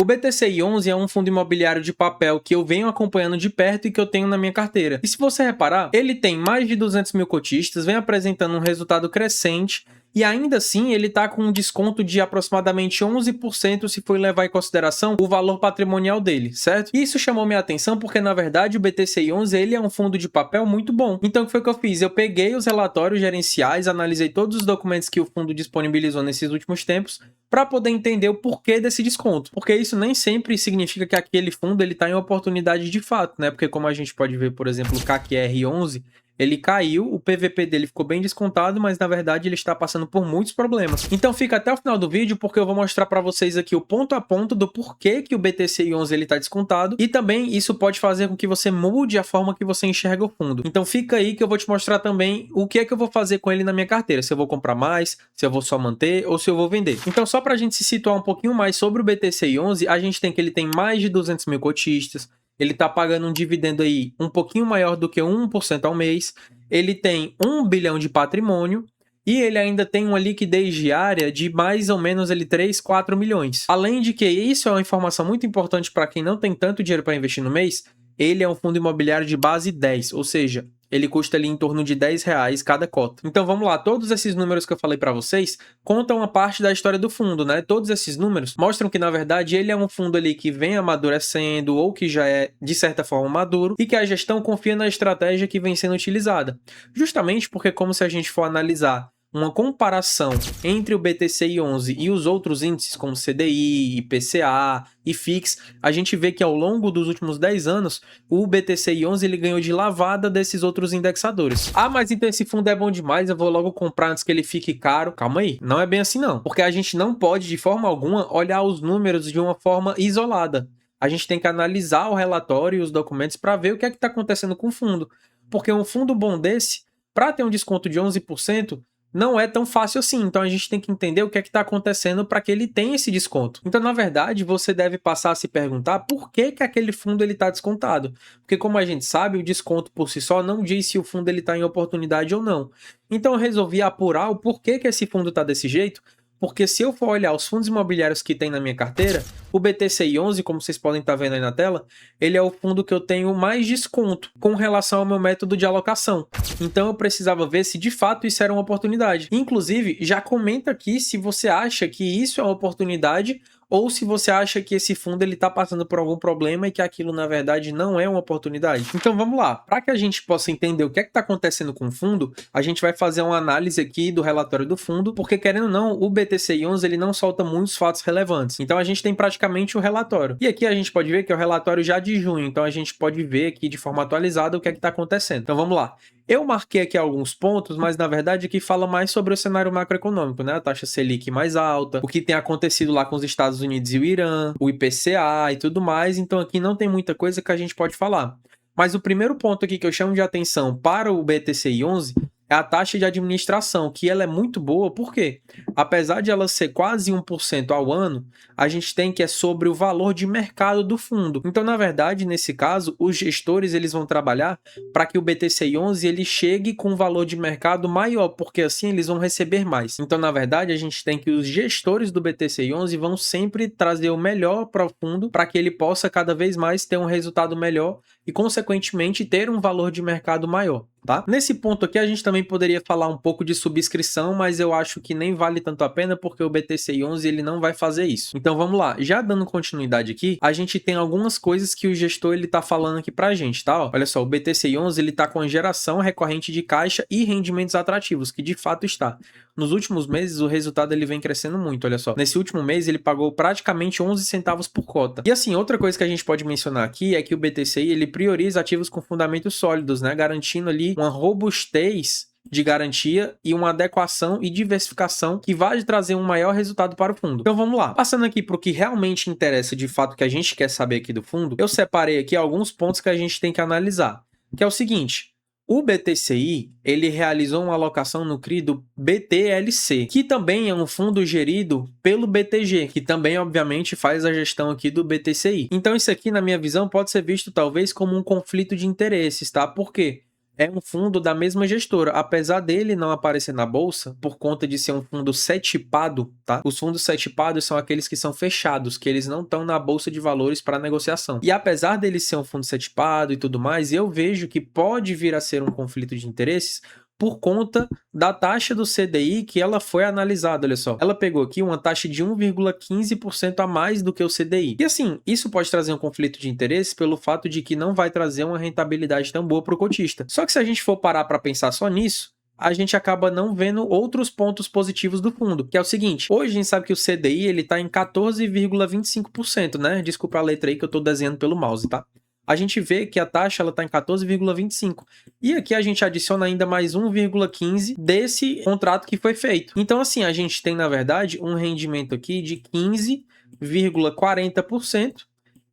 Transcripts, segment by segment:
O BTCI11 é um fundo imobiliário de papel que eu venho acompanhando de perto e que eu tenho na minha carteira. E se você reparar, ele tem mais de 200 mil cotistas, vem apresentando um resultado crescente e ainda assim ele está com um desconto de aproximadamente 11% se for levar em consideração o valor patrimonial dele, certo? E isso chamou minha atenção porque, na verdade, o BTCI11 ele é um fundo de papel muito bom. Então, o que foi que eu fiz? Eu peguei os relatórios gerenciais, analisei todos os documentos que o fundo disponibilizou nesses últimos tempos para poder entender o porquê desse desconto. Porque isso nem sempre significa que aquele fundo está em oportunidade de fato, né? Porque como a gente pode ver, por exemplo, o CAC-R11, ele caiu, o PVP dele ficou bem descontado, mas na verdade ele está passando por muitos problemas. Então fica até o final do vídeo porque eu vou mostrar para vocês aqui o ponto a ponto do porquê que o BTCI11 ele está descontado e também isso pode fazer com que você mude a forma que você enxerga o fundo. Então fica aí que eu vou te mostrar também o que é que eu vou fazer com ele na minha carteira, se eu vou comprar mais, se eu vou só manter ou se eu vou vender. Então só para a gente se situar um pouquinho mais sobre o BTCI11, a gente tem que ele tem mais de 200 mil cotistas, ele está pagando um dividendo aí um pouquinho maior do que 1% ao mês, ele tem 1 bilhão de patrimônio e ele ainda tem uma liquidez diária de mais ou menos 3, 4 milhões. Além de que isso é uma informação muito importante para quem não tem tanto dinheiro para investir no mês, ele é um fundo imobiliário de base 10, ou seja, ele custa ali em torno de R$10 cada cota. Então vamos lá, todos esses números que eu falei para vocês contam uma parte da história do fundo, né? Todos esses números mostram que na verdade ele é um fundo ali que vem amadurecendo ou que já é de certa forma maduro e que a gestão confia na estratégia que vem sendo utilizada. Justamente porque como se a gente for analisar uma comparação entre o BTCI11 e os outros índices como CDI, IPCA, IFIX, a gente vê que ao longo dos últimos 10 anos, o BTCI11 ele ganhou de lavada desses outros indexadores. Ah, mas então esse fundo é bom demais, eu vou logo comprar antes que ele fique caro. Calma aí, não é bem assim não, porque a gente não pode de forma alguma olhar os números de uma forma isolada. A gente tem que analisar o relatório e os documentos para ver o que é que está acontecendo com o fundo, porque um fundo bom desse, para ter um desconto de 11%, não é tão fácil assim, então a gente tem que entender o que é que está acontecendo para que ele tenha esse desconto. Então, na verdade, você deve passar a se perguntar por que que aquele fundo está descontado. Porque como a gente sabe, o desconto por si só não diz se o fundo está em oportunidade ou não. Então eu resolvi apurar o porquê que esse fundo está desse jeito, porque se eu for olhar os fundos imobiliários que tem na minha carteira, o BTCI11, como vocês podem estar vendo aí na tela, ele é o fundo que eu tenho mais desconto com relação ao meu método de alocação. Então eu precisava ver se de fato isso era uma oportunidade. Inclusive, já comenta aqui se você acha que isso é uma oportunidade ou se você acha que esse fundo está passando por algum problema e que aquilo na verdade não é uma oportunidade. Então vamos lá, para que a gente possa entender o que é que está acontecendo com o fundo, a gente vai fazer uma análise aqui do relatório do fundo, porque querendo ou não, o BTCI11 ele não solta muitos fatos relevantes. Então a gente tem praticamente o relatório. E aqui a gente pode ver que é o relatório já de junho, então a gente pode ver aqui de forma atualizada o que é que está acontecendo. Então vamos lá. Eu marquei aqui alguns pontos, mas na verdade aqui fala mais sobre o cenário macroeconômico, né? A taxa Selic mais alta, o que tem acontecido lá com os Estados Unidos e o Irã, o IPCA e tudo mais, então aqui não tem muita coisa que a gente pode falar. Mas o primeiro ponto aqui que eu chamo de atenção para o BTCI11 é a taxa de administração, que ela é muito boa, porque apesar de ela ser quase 1% ao ano, a gente tem que é sobre o valor de mercado do fundo. Então, na verdade, nesse caso, os gestores eles vão trabalhar para que o BTCI11 ele chegue com um valor de mercado maior, porque assim eles vão receber mais. Então, na verdade, a gente tem que os gestores do BTCI11 vão sempre trazer o melhor para o fundo, para que ele possa cada vez mais ter um resultado melhor e, consequentemente, ter um valor de mercado maior. Tá? Nesse ponto aqui a gente também poderia falar um pouco de subscrição, mas eu acho que nem vale tanto a pena porque o BTCI11 ele não vai fazer isso. Então vamos lá, já dando continuidade aqui, a gente tem algumas coisas que o gestor ele tá falando aqui pra gente, tá? Ó, olha só, o BTCI11 ele tá com a geração recorrente de caixa e rendimentos atrativos, que de fato está. Nos últimos meses o resultado ele vem crescendo muito, olha só. Nesse último mês ele pagou praticamente 11 centavos por cota. E assim, outra coisa que a gente pode mencionar aqui é que o BTCI ele prioriza ativos com fundamentos sólidos, né? Garantindo ali uma robustez de garantia e uma adequação e diversificação que vai trazer um maior resultado para o fundo. Então vamos lá. Passando aqui para o que realmente interessa de fato que a gente quer saber aqui do fundo, eu separei aqui alguns pontos que a gente tem que analisar, que é o seguinte. O BTCI, ele realizou uma alocação no CRI do BTLC, que também é um fundo gerido pelo BTG, que também, obviamente, faz a gestão aqui do BTCI. Então, isso aqui, na minha visão, pode ser visto talvez como um conflito de interesses, tá? Por quê? é um fundo da mesma gestora. Apesar dele não aparecer na bolsa, por conta de ser um fundo setipado, tá? Os fundos setipados são aqueles que são fechados, que eles não estão na bolsa de valores para negociação. E apesar dele ser um fundo setipado e tudo mais, eu vejo que pode vir a ser um conflito de interesses por conta da taxa do CDI que ela foi analisada, olha só. Ela pegou aqui uma taxa de 1,15% a mais do que o CDI. E assim, isso pode trazer um conflito de interesse pelo fato de que não vai trazer uma rentabilidade tão boa para o cotista. Só que se a gente for parar para pensar só nisso, a gente acaba não vendo outros pontos positivos do fundo, que é o seguinte: hoje a gente sabe que o CDI ele está em 14,25%, né? Desculpa a letra aí que eu estou desenhando pelo mouse, tá? A gente vê que a taxa está em 14,25. E aqui a gente adiciona ainda mais 1,15 desse contrato que foi feito. Então, assim, a gente tem, na verdade, um rendimento aqui de 15,40%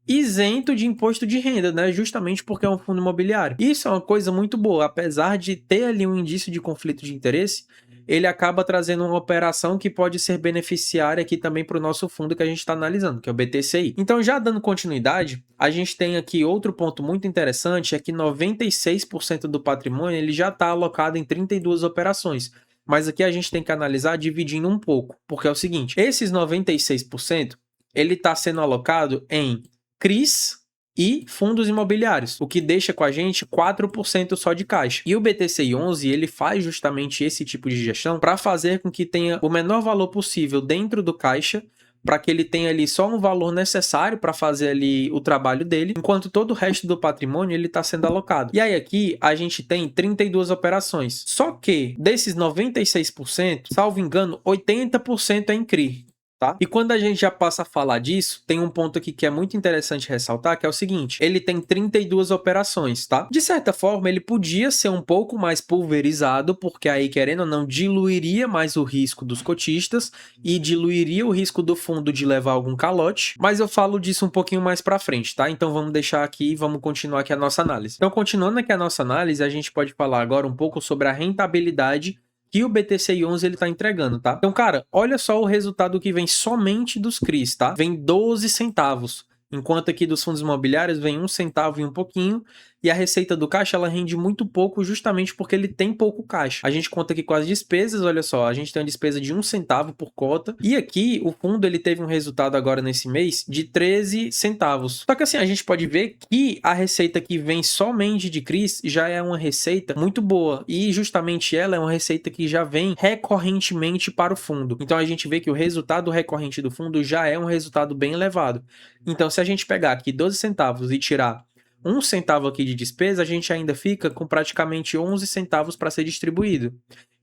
isento de imposto de renda, né? Justamente porque é um fundo imobiliário. Isso é uma coisa muito boa. Apesar de ter ali um indício de conflito de interesse, ele acaba trazendo uma operação que pode ser beneficiária aqui também para o nosso fundo que a gente está analisando, que é o BTCI. Então, já dando continuidade, a gente tem aqui outro ponto muito interessante, é que 96% do patrimônio ele já está alocado em 32 operações. Mas aqui a gente tem que analisar dividindo um pouco, porque é o seguinte: esses 96% ele está sendo alocado em CRIs e fundos imobiliários, o que deixa com a gente 4% só de caixa. E o BTCI 11, ele faz justamente esse tipo de gestão para fazer com que tenha o menor valor possível dentro do caixa, para que ele tenha ali só um valor necessário para fazer ali o trabalho dele, enquanto todo o resto do patrimônio ele está sendo alocado. E aí aqui a gente tem 32 operações. Só que desses 96%, salvo engano, 80% é em CRI. Tá? E quando a gente já passa a falar disso, tem um ponto aqui que é muito interessante ressaltar, que é o seguinte: ele tem 32 operações, tá? De certa forma, ele podia ser um pouco mais pulverizado, porque aí, querendo ou não, diluiria mais o risco dos cotistas e diluiria o risco do fundo de levar algum calote, mas eu falo disso um pouquinho mais pra frente, tá? Então vamos deixar aqui e vamos continuar aqui a nossa análise. Então, continuando aqui a nossa análise, a gente pode falar agora um pouco sobre a rentabilidade que o BTCI 11 ele tá entregando, tá? Então, cara, olha só o resultado que vem somente dos CRIs, tá? Vem 12 centavos, enquanto aqui dos fundos imobiliários vem 1 centavo e um pouquinho, e a receita do caixa ela rende muito pouco justamente porque ele tem pouco caixa. A gente conta aqui com as despesas, olha só, a gente tem uma despesa de 1 centavo por cota, e aqui o fundo ele teve um resultado agora nesse mês de 13 centavos. Só que assim, a gente pode ver que a receita que vem somente de CRIs já é uma receita muito boa, e justamente ela é uma receita que já vem recorrentemente para o fundo. Então a gente vê que o resultado recorrente do fundo já é um resultado bem elevado. Então se a gente pegar aqui 12 centavos e tirar 1 centavo aqui de despesa, a gente ainda fica com praticamente 11 centavos para ser distribuído.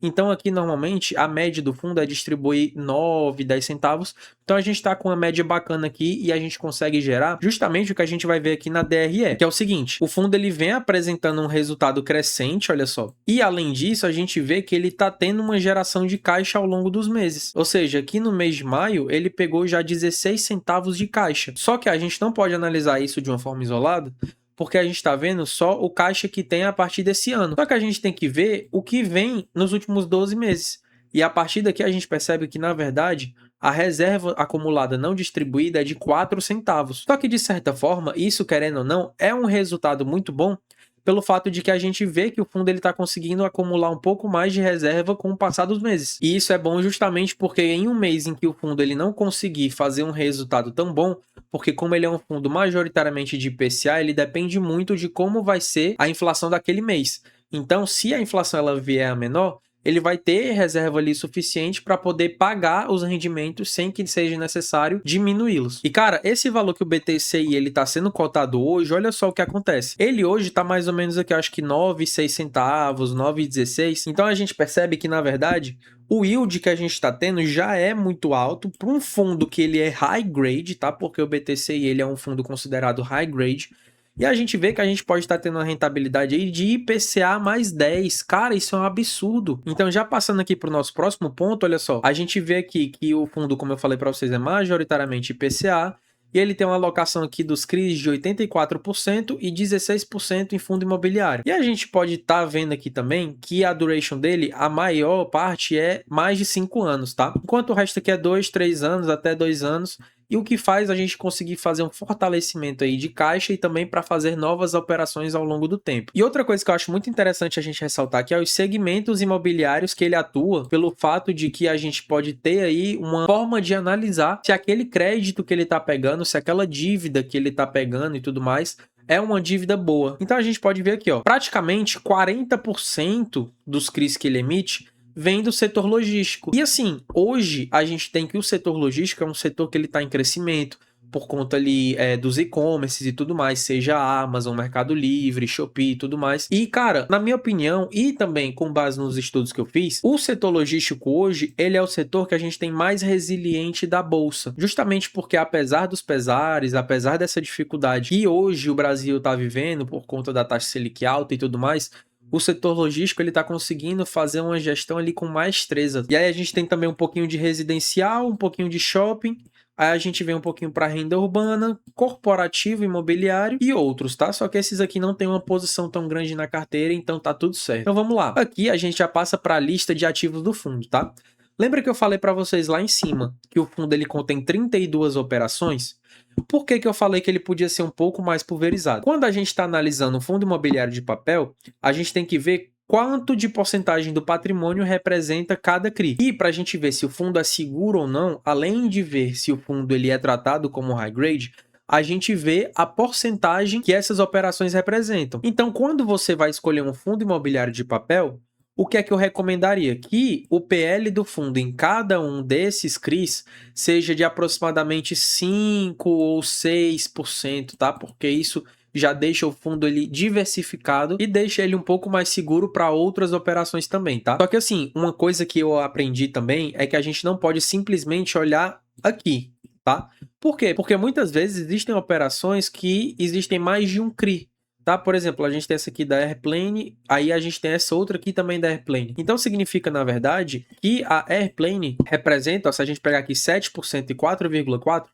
Então aqui normalmente a média do fundo é distribuir 9, 10 centavos. Então a gente está com uma média bacana aqui e a gente consegue gerar justamente o que a gente vai ver aqui na DRE, que é o seguinte: o fundo ele vem apresentando um resultado crescente, olha só. E além disso, a gente vê que ele está tendo uma geração de caixa ao longo dos meses. Ou seja, aqui no mês de maio ele pegou já 16 centavos de caixa. Só que a gente não pode analisar isso de uma forma isolada, porque a gente está vendo só o caixa que tem a partir desse ano. Só que a gente tem que ver o que vem nos últimos 12 meses. E a partir daqui a gente percebe que, na verdade, a reserva acumulada não distribuída é de 4 centavos. Só que, de certa forma, isso, querendo ou não, é um resultado muito bom pelo fato de que a gente vê que o fundo está conseguindo acumular um pouco mais de reserva com o passar dos meses. E isso é bom justamente porque em um mês em que o fundo ele não conseguir fazer um resultado tão bom, porque como ele é um fundo majoritariamente de IPCA, ele depende muito de como vai ser a inflação daquele mês. Então, se a inflação ela vier a menor, ele vai ter reserva ali suficiente para poder pagar os rendimentos sem que seja necessário diminuí-los. E cara, esse valor que o BTCI ele está sendo cotado hoje, olha só o que acontece. Ele hoje está mais ou menos aqui, acho que 9,6 centavos, 9,16. Então a gente percebe que na verdade o yield que a gente está tendo já é muito alto para um fundo que ele é high grade, tá? Porque o BTCI ele é um fundo considerado high grade. E a gente vê que a gente pode estar tendo uma rentabilidade aí de IPCA mais 10. Cara, isso é um absurdo. Então, já passando aqui para o nosso próximo ponto, olha só. A gente vê aqui que o fundo, como eu falei para vocês, é majoritariamente IPCA. E ele tem uma alocação aqui dos CRIs de 84% e 16% em fundo imobiliário. E a gente pode estar vendo aqui também que a duration dele, a maior parte é mais de 5 anos, tá? Enquanto o resto aqui é 2, 3 anos, até 2 anos. e o que faz a gente conseguir fazer um fortalecimento aí de caixa e também para fazer novas operações ao longo do tempo. E outra coisa que eu acho muito interessante a gente ressaltar aqui é os segmentos imobiliários que ele atua, pelo fato de que a gente pode ter aí uma forma de analisar se aquele crédito que ele está pegando, se aquela dívida que ele está pegando e tudo mais, é uma dívida boa. Então a gente pode ver aqui, ó, praticamente 40% dos CRIs que ele emite vem do setor logístico. E assim, hoje a gente tem que o setor logístico é um setor que ele está em crescimento por conta ali dos e-commerces e tudo mais, seja a Amazon, Mercado Livre, Shopee e tudo mais. E cara, na minha opinião e também com base nos estudos que eu fiz, o setor logístico hoje, ele é o setor que a gente tem mais resiliente da bolsa, justamente porque apesar dos pesares, apesar dessa dificuldade que hoje o Brasil está vivendo por conta da taxa Selic alta e tudo mais, o setor logístico ele está conseguindo fazer uma gestão ali com maestreza. E aí a gente tem também um pouquinho de residencial, um pouquinho de shopping, aí a gente vem um pouquinho para renda urbana, corporativo, imobiliário e outros, tá? Só que esses aqui não tem uma posição tão grande na carteira, então tá tudo certo. Então vamos lá. Aqui a gente já passa para a lista de ativos do fundo, tá? Lembra que eu falei para vocês lá em cima que o fundo ele contém 32 operações? Por que eu falei que ele podia ser um pouco mais pulverizado? Quando a gente está analisando um fundo imobiliário de papel, a gente tem que ver quanto de porcentagem do patrimônio representa cada CRI. E para a gente ver se o fundo é seguro ou não, além de ver se o fundo ele é tratado como high grade, a gente vê a porcentagem que essas operações representam. Então, quando você vai escolher um fundo imobiliário de papel, o que é que eu recomendaria? Que o PL do fundo em cada um desses CRIs seja de aproximadamente 5 ou 6%, tá? Porque isso já deixa o fundo ele diversificado e deixa ele um pouco mais seguro para outras operações também, tá? Só que assim, uma coisa que eu aprendi também é que a gente não pode simplesmente olhar aqui, tá? Por quê? Porque muitas vezes existem operações que existem mais de um CRI. Tá? Por exemplo, a gente tem essa aqui da Airplane, aí a gente tem essa outra aqui também da Airplane. Então significa, na verdade, que a Airplane representa, ó, se a gente pegar aqui 7% e 4,4%,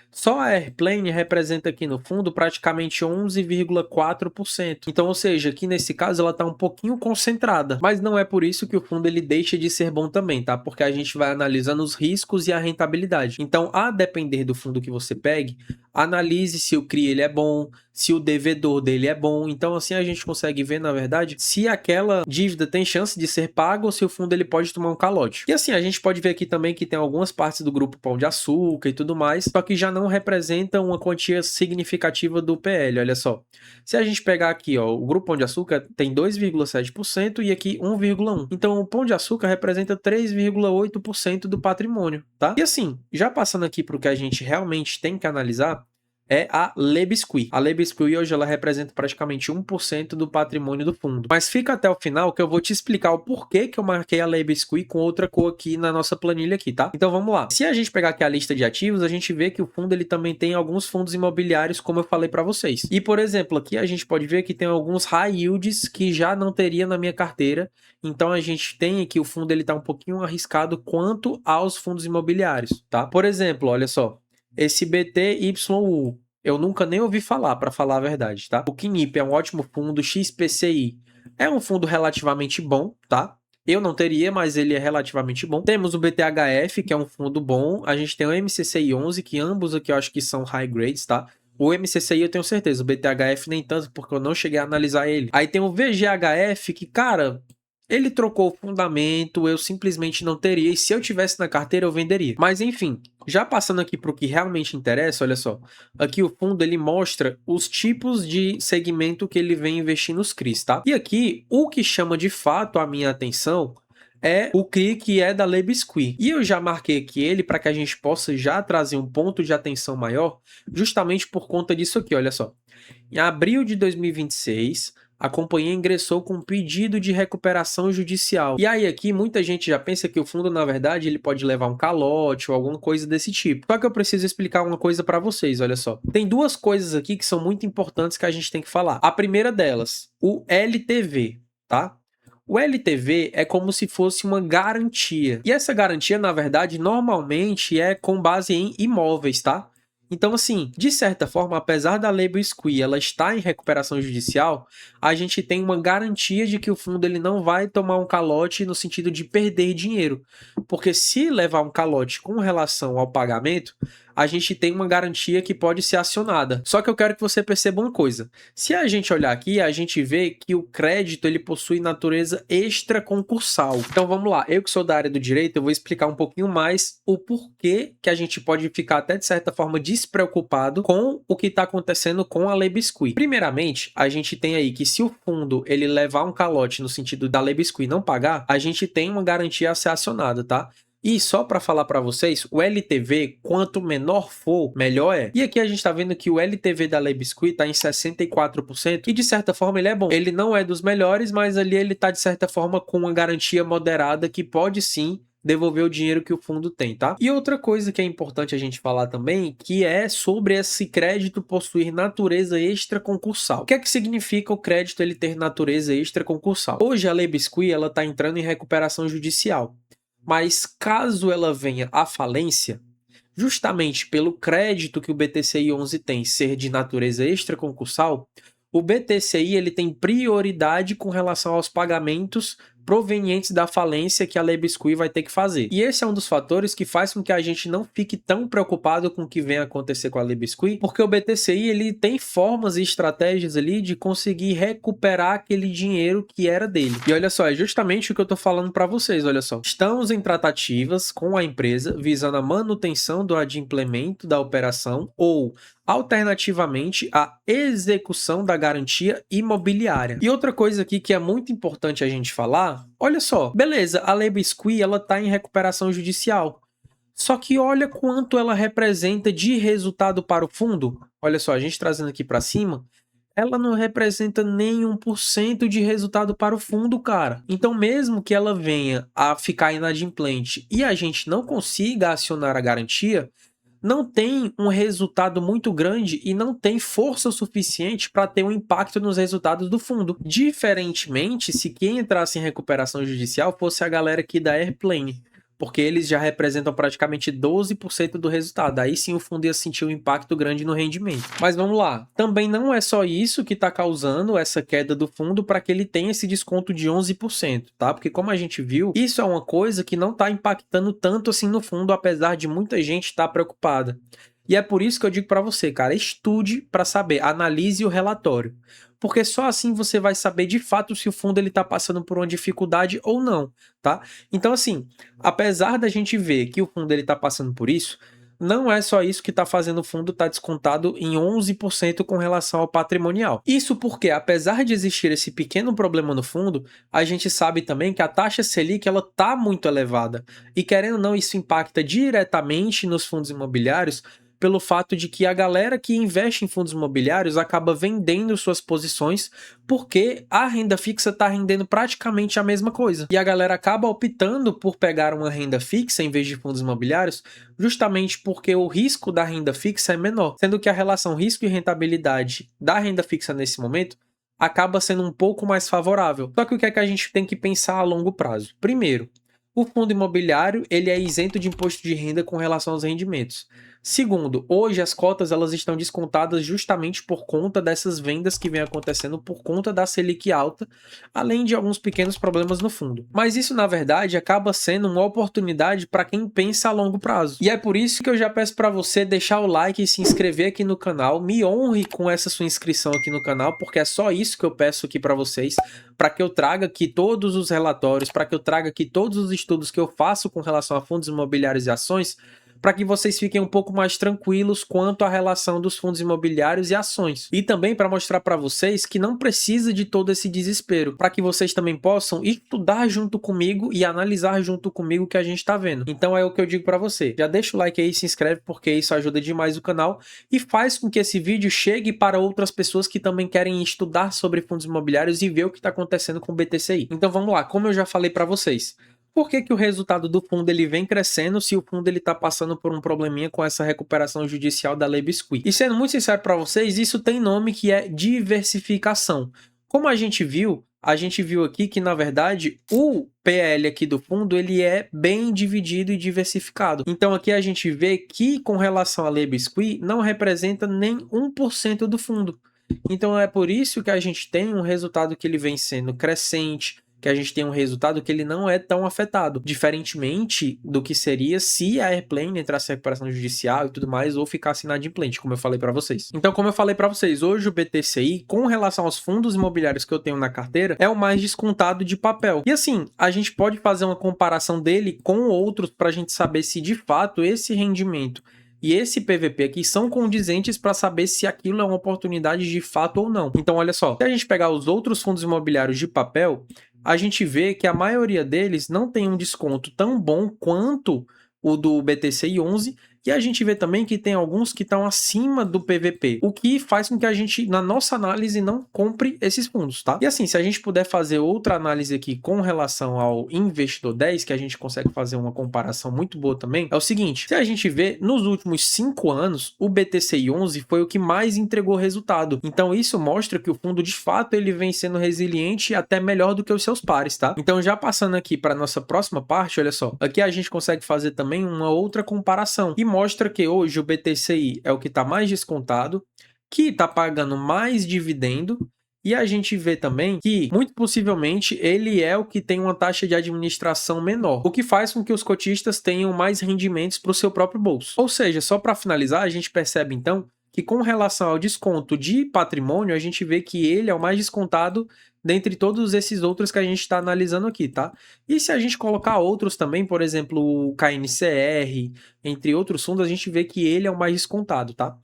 só a Airplane representa aqui no fundo praticamente 11,4%. Então, ou seja, aqui nesse caso ela está um pouquinho concentrada, mas não é por isso que o fundo ele deixa de ser bom também, tá? Porque a gente vai analisando os riscos e a rentabilidade. Então, a depender do fundo que você pegue, analise se o CRI ele é bom, se o devedor dele é bom. Então, assim a gente consegue ver, na verdade, se aquela dívida tem chance de ser paga ou se o fundo ele pode tomar um calote. E assim, a gente pode ver aqui também que tem algumas partes do grupo Pão de Açúcar e tudo mais, só que já não representa uma quantia significativa do PL, olha só. Se a gente pegar aqui, ó, o grupo Pão de Açúcar tem 2,7% e aqui 1,1%. Então, o Pão de Açúcar representa 3,8% do patrimônio, tá? E assim, já passando aqui para o que a gente realmente tem que analisar, é a Le Biscuit. A Le Biscuit hoje ela representa praticamente 1% do patrimônio do fundo. Mas fica até o final que eu vou te explicar o porquê que eu marquei a Le Biscuit com outra cor aqui na nossa planilha aqui, tá? Então vamos lá. Se a gente pegar aqui a lista de ativos, a gente vê que o fundo ele também tem alguns fundos imobiliários, como eu falei para vocês. E por exemplo, aqui a gente pode ver que tem alguns high yields que já não teria na minha carteira. Então a gente tem aqui o fundo ele tá um pouquinho arriscado quanto aos fundos imobiliários, tá? Por exemplo, olha só, esse BTYU, eu nunca nem ouvi falar, para falar a verdade, tá? O KNIP é um ótimo fundo, XPCI é um fundo relativamente bom, tá? Eu não teria, mas ele é relativamente bom. Temos o BTHF, que é um fundo bom. A gente tem o MCCI 11, que ambos aqui eu acho que são high grades, tá? O MCCI eu tenho certeza, o BTHF nem tanto, porque eu não cheguei a analisar ele. Aí tem o VGHF, que, cara, ele trocou o fundamento, eu simplesmente não teria, e se eu tivesse na carteira eu venderia. Mas enfim, já passando aqui para o que realmente interessa, olha só. Aqui o fundo ele mostra os tipos de segmento que ele vem investindo nos CRIs, tá? E aqui, o que chama de fato a minha atenção é o CRI que é da Le Biscuit. E eu já marquei aqui ele para que a gente possa já trazer um ponto de atenção maior, justamente por conta disso aqui, olha só. Em abril de 2026, a companhia ingressou com um pedido de recuperação judicial. E aí aqui muita gente já pensa que o fundo, na verdade, ele pode levar um calote ou alguma coisa desse tipo. Só que eu preciso explicar uma coisa para vocês, olha só. Tem duas coisas aqui que são muito importantes que a gente tem que falar. A primeira delas, o LTV, tá? O LTV é como se fosse uma garantia. E essa garantia, na verdade, normalmente é com base em imóveis, tá? Então, assim, de certa forma, apesar da Le Biscuit ela estar em recuperação judicial, a gente tem uma garantia de que o fundo ele não vai tomar um calote no sentido de perder dinheiro. Porque se levar um calote com relação ao pagamento, a gente tem uma garantia que pode ser acionada. Só que eu quero que você perceba uma coisa. Se a gente olhar aqui, a gente vê que o crédito ele possui natureza extraconcursal. Então vamos lá, eu que sou da área do direito, eu vou explicar um pouquinho mais o porquê que a gente pode ficar até de certa forma despreocupado com o que está acontecendo com a Lei Biscuit. Primeiramente, a gente tem aí que se o fundo ele levar um calote no sentido da Lei Biscuit não pagar, a gente tem uma garantia a ser acionada, tá? E só para falar para vocês, o LTV, quanto menor for, melhor é. E aqui a gente está vendo que o LTV da Lei Biscuit está em 64% e de certa forma ele é bom. Ele não é dos melhores, mas ali ele está de certa forma com uma garantia moderada que pode sim devolver o dinheiro que o fundo tem, tá? E outra coisa que é importante a gente falar também, que é sobre esse crédito possuir natureza extraconcursal. O que é que significa o crédito ele ter natureza extraconcursal? Hoje a Lei Biscuit ela está entrando em recuperação judicial. Mas caso ela venha à falência, justamente pelo crédito que o BTCI 11 tem ser de natureza extraconcursal, o BTCI ele tem prioridade com relação aos pagamentos provenientes da falência que a Lei Biscuit vai ter que fazer. E esse é um dos fatores que faz com que a gente não fique tão preocupado com o que vem acontecer com a Lei Biscuit, porque o BTCI ele tem formas e estratégias ali de conseguir recuperar aquele dinheiro que era dele. E olha só, é justamente o que eu tô falando para vocês, olha só. Estamos em tratativas com a empresa visando a manutenção do adimplemento da operação ou alternativamente a execução da garantia imobiliária. E outra coisa aqui que é muito importante a gente falar, olha só, beleza, a Lei Biscuit ela tá em recuperação judicial. Só que olha quanto ela representa de resultado para o fundo. Olha só, a gente trazendo aqui para cima, ela não representa nem 1% de resultado para o fundo, cara. Então, mesmo que ela venha a ficar inadimplente e a gente não consiga acionar a garantia, não tem um resultado muito grande e não tem força suficiente para ter um impacto nos resultados do fundo. Diferentemente, se quem entrasse em recuperação judicial fosse a galera aqui da Airplane, porque eles já representam praticamente 12% do resultado. Aí sim o fundo ia sentir um impacto grande no rendimento. Mas vamos lá, também não é só isso que está causando essa queda do fundo para que ele tenha esse desconto de 11%, tá? Porque como a gente viu, isso é uma coisa que não está impactando tanto assim no fundo, apesar de muita gente estar preocupada. E é por isso que eu digo para você, cara, estude para saber, analise o relatório. Porque só assim você vai saber de fato se o fundo ele está passando por uma dificuldade ou não, tá? Então assim, apesar da gente ver que o fundo ele está passando por isso, não é só isso que está fazendo o fundo estar descontado em 11% com relação ao patrimonial. Isso porque, apesar de existir esse pequeno problema no fundo, a gente sabe também que a taxa Selic ela está muito elevada. E querendo ou não, isso impacta diretamente nos fundos imobiliários, pelo fato de que a galera que investe em fundos imobiliários acaba vendendo suas posições porque a renda fixa está rendendo praticamente a mesma coisa. E a galera acaba optando por pegar uma renda fixa em vez de fundos imobiliários, justamente porque o risco da renda fixa é menor, sendo que a relação risco e rentabilidade da renda fixa nesse momento acaba sendo um pouco mais favorável. Só que o que é que a gente tem que pensar a longo prazo? Primeiro, o fundo imobiliário ele é isento de imposto de renda com relação aos rendimentos. Segundo, hoje as cotas elas estão descontadas justamente por conta dessas vendas que vem acontecendo por conta da Selic alta, além de alguns pequenos problemas no fundo. Mas isso, na verdade, acaba sendo uma oportunidade para quem pensa a longo prazo. E é por isso que eu já peço para você deixar o like e se inscrever aqui no canal. Me honre com essa sua inscrição aqui no canal, porque é só isso que eu peço aqui para vocês, para que eu traga aqui todos os relatórios, para que eu traga aqui todos os estudos que eu faço com relação a fundos imobiliários e ações, para que vocês fiquem um pouco mais tranquilos quanto à relação dos fundos imobiliários e ações. E também para mostrar para vocês que não precisa de todo esse desespero, para que vocês também possam estudar junto comigo e analisar junto comigo o que a gente está vendo. Então é o que eu digo para você. Já deixa o like aí, se inscreve, porque isso ajuda demais o canal e faz com que esse vídeo chegue para outras pessoas que também querem estudar sobre fundos imobiliários e ver o que está acontecendo com o BTCI. Então vamos lá, como eu já falei para vocês. Por que o resultado do fundo ele vem crescendo se o fundo ele está passando por um probleminha com essa recuperação judicial da Lei Biscuit? E sendo muito sincero para vocês, isso tem nome que é diversificação. Como a gente viu aqui que, na verdade, o PL aqui do fundo ele é bem dividido e diversificado. Então aqui a gente vê que, com relação à Lei Biscuit, não representa nem 1% do fundo. Então é por isso que a gente tem um resultado que ele vem sendo crescente, que a gente tem um resultado que ele não é tão afetado, diferentemente do que seria se a Airplane entrasse em recuperação judicial e tudo mais, ou ficasse inadimplente, como eu falei para vocês. Então, como eu falei para vocês, hoje o BTCI, com relação aos fundos imobiliários que eu tenho na carteira, é o mais descontado de papel. E assim, a gente pode fazer uma comparação dele com outros para a gente saber se de fato esse rendimento e esse PVP aqui são condizentes para saber se aquilo é uma oportunidade de fato ou não. Então, olha só, se a gente pegar os outros fundos imobiliários de papel, a gente vê que a maioria deles não tem um desconto tão bom quanto o do BTCI 11, e a gente vê também que tem alguns que estão acima do PVP, o que faz com que a gente, na nossa análise, não compre esses fundos, tá? E assim, se a gente puder fazer outra análise aqui com relação ao Investidor 10, que a gente consegue fazer uma comparação muito boa também, é o seguinte, se a gente vê, nos últimos 5 anos, o BTCI 11 foi o que mais entregou resultado. Então isso mostra que o fundo, de fato, ele vem sendo resiliente e até melhor do que os seus pares, tá? Então já passando aqui para nossa próxima parte, olha só, aqui a gente consegue fazer também uma outra comparação e mostra que hoje o BTCI é o que está mais descontado, que está pagando mais dividendo, e a gente vê também que, muito possivelmente, ele é o que tem uma taxa de administração menor, o que faz com que os cotistas tenham mais rendimentos para o seu próprio bolso. Ou seja, só para finalizar, a gente percebe então que com relação ao desconto de patrimônio, a gente vê que ele é o mais descontado dentre todos esses outros que a gente está analisando aqui, tá? E se a gente colocar outros também, por exemplo, o KNCR, entre outros fundos, a gente vê que ele é o mais descontado, tá?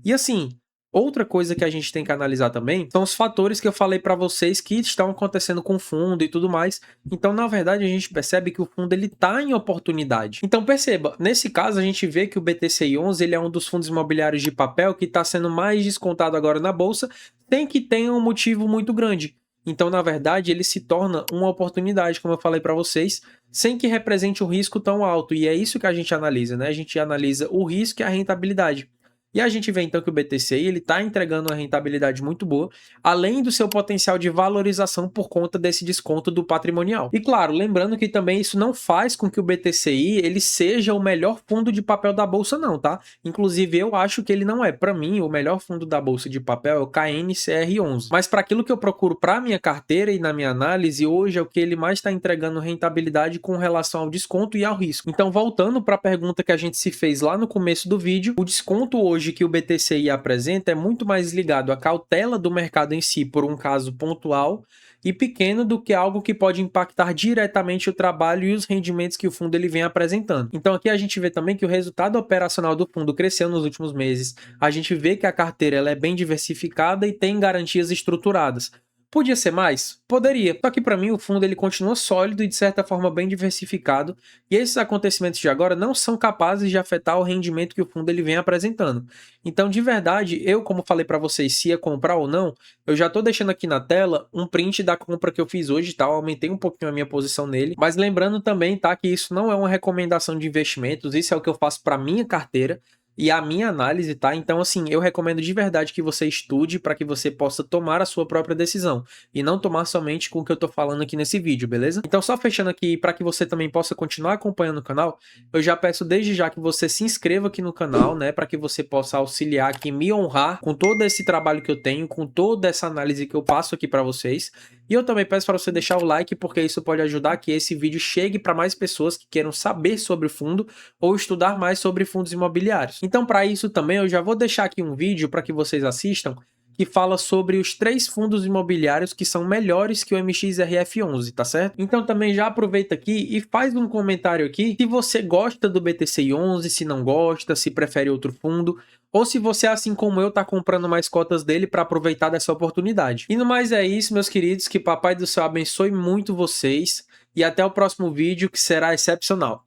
E assim, outra coisa que a gente tem que analisar também são os fatores que eu falei para vocês que estão acontecendo com o fundo e tudo mais. Então, na verdade, a gente percebe que o fundo ele está em oportunidade. Então, perceba, nesse caso a gente vê que o BTCI 11 ele é um dos fundos imobiliários de papel que está sendo mais descontado agora na bolsa, sem que tenha um motivo muito grande. Então, na verdade, ele se torna uma oportunidade, como eu falei para vocês, sem que represente um risco tão alto. E é isso que a gente analisa, né? A gente analisa o risco e a rentabilidade. E a gente vê então que o BTCI ele está entregando uma rentabilidade muito boa, além do seu potencial de valorização por conta desse desconto do patrimonial. E claro, lembrando que também isso não faz com que o BTCI ele seja o melhor fundo de papel da bolsa não, tá? Inclusive eu acho que ele não é. Para mim, o melhor fundo da bolsa de papel é o KNCR11. Mas para aquilo que eu procuro para minha carteira e na minha análise, hoje é o que ele mais está entregando rentabilidade com relação ao desconto e ao risco. Então, voltando para a pergunta que a gente se fez lá no começo do vídeo, o desconto hoje que o BTCI apresenta é muito mais ligado à cautela do mercado em si por um caso pontual e pequeno do que algo que pode impactar diretamente o trabalho e os rendimentos que o fundo ele vem apresentando. Então aqui a gente vê também que o resultado operacional do fundo cresceu nos últimos meses. A gente vê que a carteira ela é bem diversificada e tem garantias estruturadas. Podia ser mais? Poderia. Só que para mim o fundo ele continua sólido e de certa forma bem diversificado, e esses acontecimentos de agora não são capazes de afetar o rendimento que o fundo ele vem apresentando. Então, de verdade, eu como falei para vocês se ia comprar ou não, eu já tô deixando aqui na tela um print da compra que eu fiz hoje, tá? Eu aumentei um pouquinho a minha posição nele, mas lembrando também, tá, que isso não é uma recomendação de investimentos, isso é o que eu faço para minha carteira e a minha análise, tá? Então, assim, eu recomendo de verdade que você estude para que você possa tomar a sua própria decisão e não tomar somente com o que eu tô falando aqui nesse vídeo, beleza? Então, só fechando aqui, para que você também possa continuar acompanhando o canal, eu já peço desde já que você se inscreva aqui no canal, né? Para que você possa auxiliar aqui, me honrar com todo esse trabalho que eu tenho, com toda essa análise que eu passo aqui para vocês. E eu também peço para você deixar o like, porque isso pode ajudar que esse vídeo chegue para mais pessoas que queiram saber sobre o fundo ou estudar mais sobre fundos imobiliários. Então, para isso também, eu já vou deixar aqui um vídeo para que vocês assistam, que fala sobre os 3 fundos imobiliários que são melhores que o MXRF11, tá certo? Então também já aproveita aqui e faz um comentário aqui se você gosta do BTCI 11, se não gosta, se prefere outro fundo, ou se você, assim como eu, tá comprando mais cotas dele para aproveitar dessa oportunidade. E no mais é isso, meus queridos, que Papai do Céu abençoe muito vocês e até o próximo vídeo, que será excepcional.